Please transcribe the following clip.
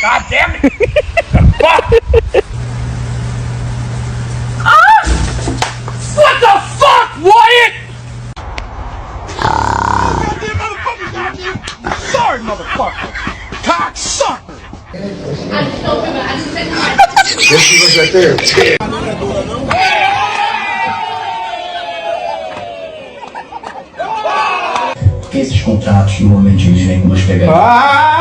God damn it! Fuck! What the fuck, Wyatt? Goddamn motherfucker! Sorry, motherfucker! Cocksucker! There she was right there. Esses contratos normalmente eles vêm com umas pegadinhas.